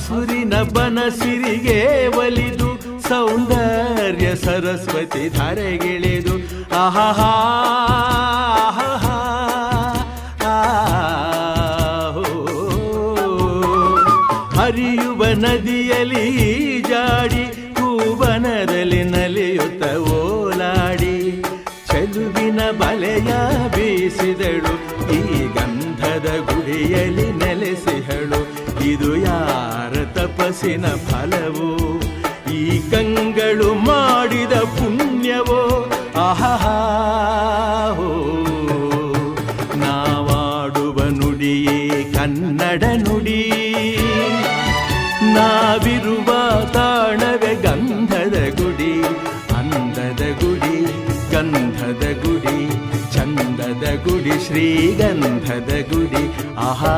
ಹಸುರಿನ ಬನಸಿರಿಗೆ ಒಲಿದು ಸೌಂದರ್ಯ ಸರಸ್ವತಿ ಧಾರೆಗಿಳಿದು ಆಹಾ ಹರಿಯುವ ನದಿಯಲ್ಲಿ ಜಾಡಿ ಹೂವನದಲ್ಲಿ ನಲಿಯುತ್ತ ಓಲಾಡಿ ಚೆಲುವಿನ ಬಲೆಯ ಬೀಸಿದಳು ಈ ಗಂಧದ ಗುಡಿಯಲ್ಲಿ ನೆಲೆಸಿಹಳು ಇದು ಯಾರ ತಪಸ್ಸಿನ ಫಲವೋ ಈ ಕಂಗಳು ಮಾಡಿದ ಪುಣ್ಯವೋ ಆಹಾ ನಾವಾಡುವ ನುಡಿಯೇ ಕನ್ನಡ ನುಡಿ ನಾವಿರುವ ತಾಣವೇ ಗಂಧದ ಗುಡಿ ಅಂದದ ಗುಡಿ ಗಂಧದ ಗುಡಿ ಚಂದದ ಗುಡಿ ಶ್ರೀಗಂಧದ ಗುಡಿ ಆಹಾ